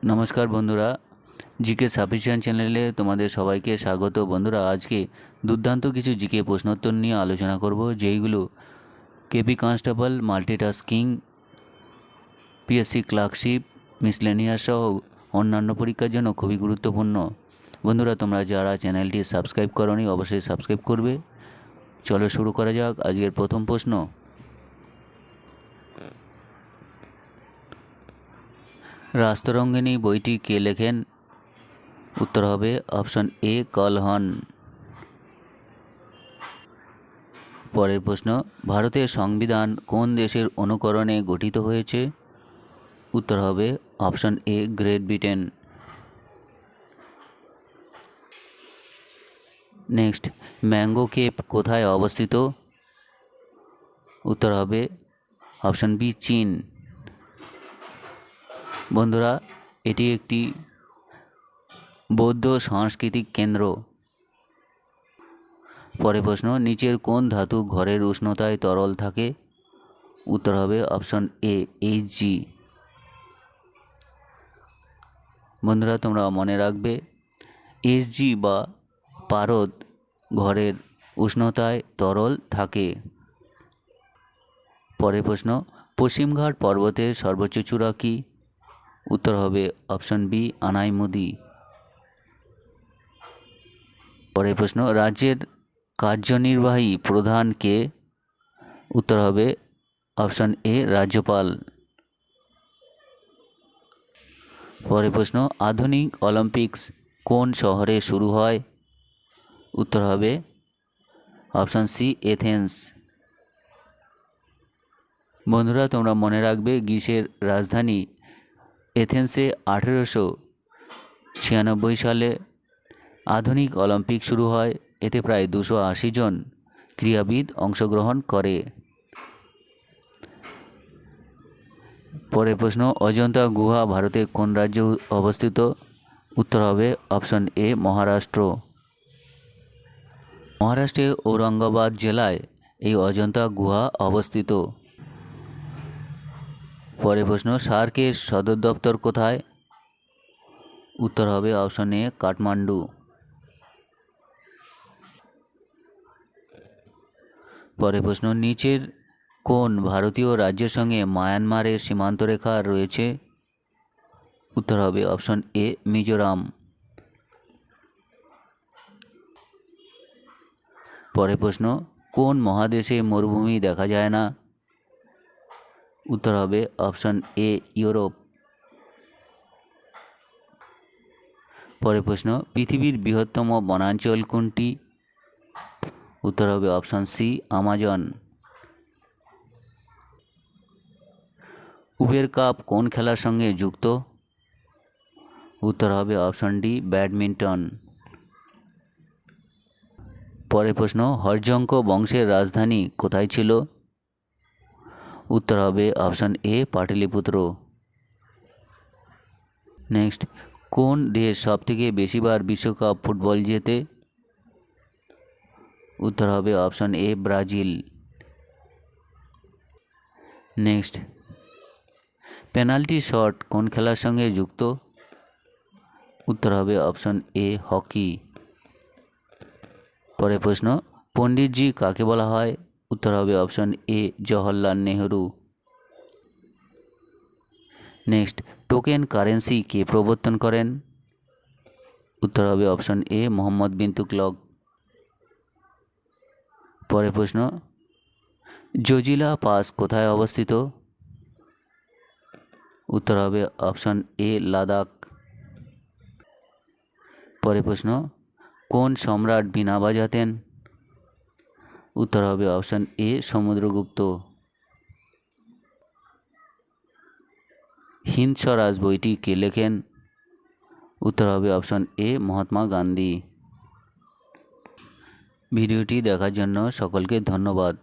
নমস্কার বন্ধুরা, GK sufficient চ্যানেলে তোমাদের সবাইকে স্বাগত। বন্ধুরা, আজকে দুর্দান্ত কিছু জিকে প্রশ্নোত্তর নিয়ে আলোচনা করব, যেইগুলো KP constable, multitasking, PSC clerkship, miscellaneous সহ অন্যান্য পরীক্ষার জন্য খুবই গুরুত্বপূর্ণ। বন্ধুরা, তোমরা যারা চ্যানেলটি সাবস্ক্রাইব করোনি অবশ্যই সাবস্ক্রাইব করবে। চলো শুরু করা যাক। আজকের প্রথম প্রশ্ন, রাস্তরঙ্গিনী বইটি কে লেখেন? উত্তর হবে অপশন এ, কলহন। পরের প্রশ্ন, ভারতের সংবিধান কোন দেশের অনুকরণে গঠিত হয়েছে? উত্তর হবে option A, Great Britain. Next, Mango Cape কোথায় অবস্থিত? উত্তর হবে অপশন বি, চীন। বন্ধুরা, এটি একটি বৌদ্ধ সাংস্কৃতিক কেন্দ্র। পরের প্রশ্ন, নিচের কোন ধাতু ঘরের উষ্ণতায় তরল থাকে? উত্তর হবে অপশন এ, Hg। বন্ধুরা, তোমরা মনে রাখবে, Hg বা পারদ ঘরের উষ্ণতায় তরল থাকে। পরের প্রশ্ন, পশ্চিমঘাট পর্বতের সর্বোচ্চ চূড়া কি? উত্তর হবে অপশন বি, আনাইমুদি। পরের প্রশ্ন, রাজ্যের কার্যনির্বাহী প্রধান কে? উত্তর হবে অপশন এ, রাজ্যপাল। পরের প্রশ্ন, আধুনিক অলিম্পিক্স কোন শহরে শুরু হয়? উত্তর হবে অপশন সি, এথেন্স। বন্ধুরা, তোমরা মনে রাখবে, গ্রিসের রাজধানী এথেন্সে 1896 সালে আধুনিক অলিম্পিক শুরু হয়। এতে প্রায় 280 জন ক্রীড়াবিদ অংশগ্রহণ করে। পরের প্রশ্ন, অজন্তা গুহা ভারতের কোন রাজ্যে অবস্থিত? উত্তর হবে অপশন এ, মহারাষ্ট্র। মহারাষ্ট্রের ঔরঙ্গাবাদ জেলায় এই অজন্তা গুহা অবস্থিত। পরের প্রশ্ন, সার্কের সদর দপ্তর কোথায়? উত্তর হবে অপশন এ, কাঠমান্ডু। পরের প্রশ্ন, নিচের কোন ভারতীয় রাজ্যের সঙ্গে মায়ানমারের সীমান্তরেখা রয়েছে? উত্তর হবে অপশন এ, মিজোরাম। পরের প্রশ্ন, কোন মহাদেশে মরুভূমি দেখা যায় না? উত্তর হবে অপশন এ, ইউরোপ। পরের প্রশ্ন, পৃথিবীর বৃহত্তম বনাঞ্চল কোনটি? উত্তর হবে option C, Amazon. Uber Cup কোন খেলার সঙ্গে যুক্ত? উত্তর হবে অপশন ডি, ব্যাডমিন্টন। পরের প্রশ্ন, হর্যঙ্ক বংশের রাজধানী কোথায় ছিল? উত্তর হবে অপশন এ, পাটলিপুত্র। নেক্সট, কোন দেশ সবথেকে বেশিবার বিশ্বকাপ ফুটবল জেতে? উত্তর হবে অপশন এ, ব্রাজিল। নেক্সট, পেনাল্টি শট কোন খেলার সঙ্গে যুক্ত? উত্তর হবে অপশন এ, হকি। পরের প্রশ্ন, পণ্ডিতজি কাকে বলা হয়? উত্তর হবে option A, Jawaharlal Nehru. Next, token currency কে প্রবর্তন করেন? উত্তর হবে অপশন এ, মোহাম্মদ বিন তুগলক। পরের প্রশ্ন, জজিলা পাস কোথায় অবস্থিত? উত্তর হবে অপশন এ, লাদাখ। পরের প্রশ্ন, কোন সম্রাট বীণা বাজাতেন? উত্তর হবে অপশন এ, সমুদ্রগুপ্ত। হিন্দ স্বরাজ বইটি কে লেখেন? উত্তর হবে অপশন এ, মহাত্মা গান্ধী। ভিডিওটি দেখার জন্য সকলকে ধন্যবাদ।